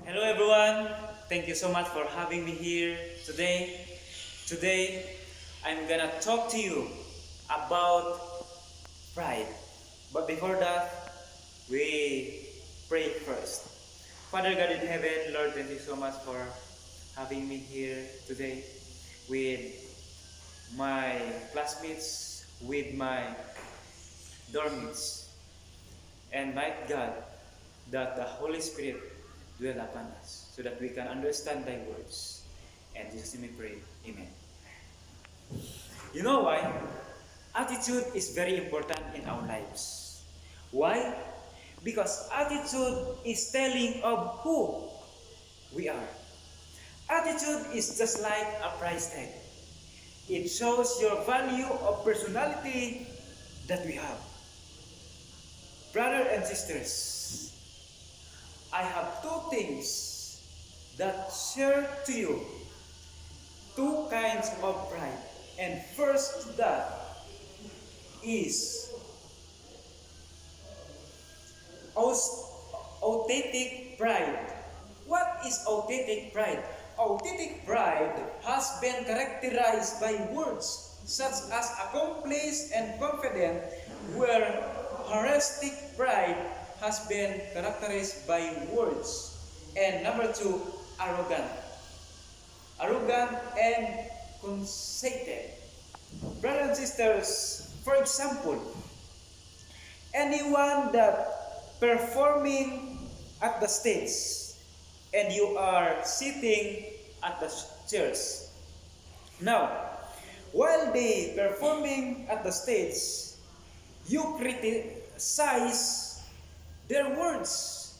Hello everyone. Thank you so much for having me here today. Today I'm gonna talk to you about pride. But before that, we pray first. Father God in heaven, Lord, thank you so much for having me here today with my classmates, with my dorm mates. And my God, that the Holy Spirit dwell upon us so that we can understand thy words. And Jesus name we pray. Amen. You know why? Attitude is very important in our lives. Why? Because attitude is telling of who we are. Attitude is just like a price tag. It shows your value of personality that we have. Brothers and sisters, I have two things that share to you. Two kinds of pride. And first that is authentic pride. What is authentic pride? Authentic pride has been characterized by words such as accomplished and confident, where heuristic pride has been characterized by words. And number two, arrogant. Arrogant and conceited. Brothers and sisters, for example, anyone that performing at the stage and you are sitting at the chairs. Now, while they performing at the stage, you criticize their words.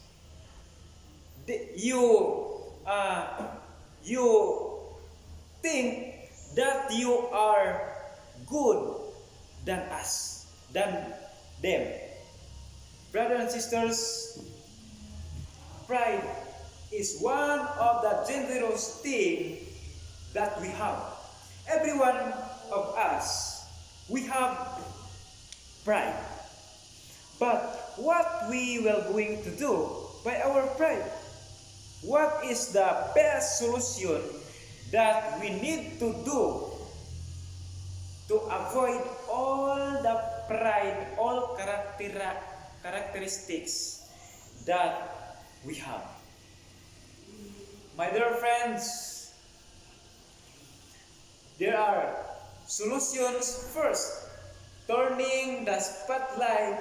You think that you are good than us, than them. Brothers and sisters, pride is one of the dangerous things that we have. Every one of us, we have pride. But what we will going to do by our pride? What is the best solution that we need to do to avoid all the pride, all characteristics that we have? My dear friends, there are solutions. First, turning the spotlight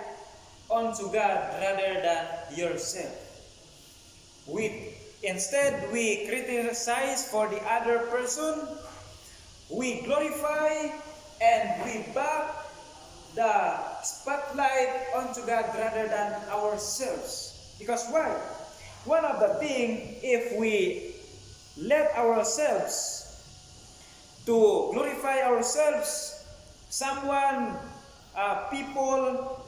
onto God rather than yourself. Instead, we criticize for the other person, we glorify and we back the spotlight onto God rather than ourselves. Because why? One of the things, if we let ourselves to glorify ourselves, people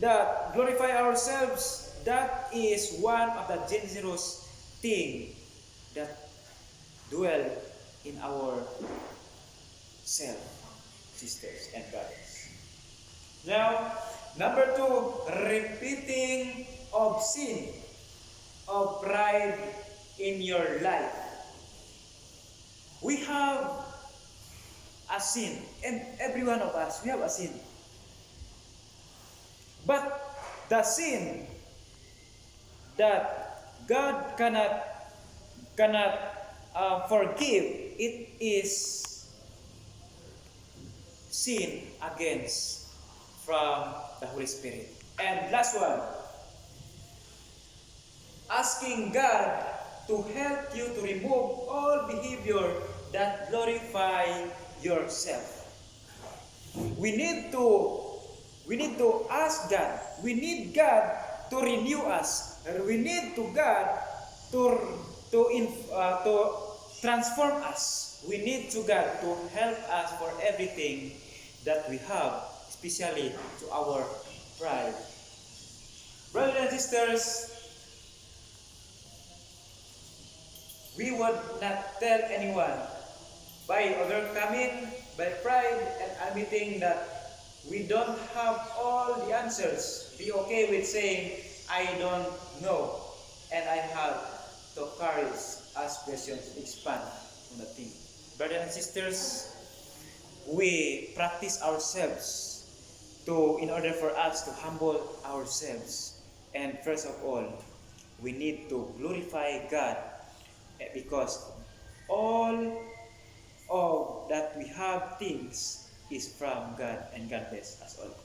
that glorify ourselves, that is one of the dangerous things that dwell in our self, sisters and brothers. Now, number two, repeating of sin, of pride in your life. We have a sin, and every one of us, we have a sin. But the sin that God cannot forgive, it is sin against from the Holy Spirit. And last one, asking God to help you to remove all behavior that glorify yourself. We need to ask God. We need God to renew us. We need to God to transform us. We need to God to help us for everything that we have, especially to our pride. Brothers and sisters, we would not tell anyone by overcoming by pride and admitting that we don't have all the answers. Be okay with saying, I don't know, and I have to carry ask questions, expand on the thing. Brothers and sisters, we practice ourselves in order for us to humble ourselves. And first of all, we need to glorify God, because all of that we have things is from God, and God bless us all.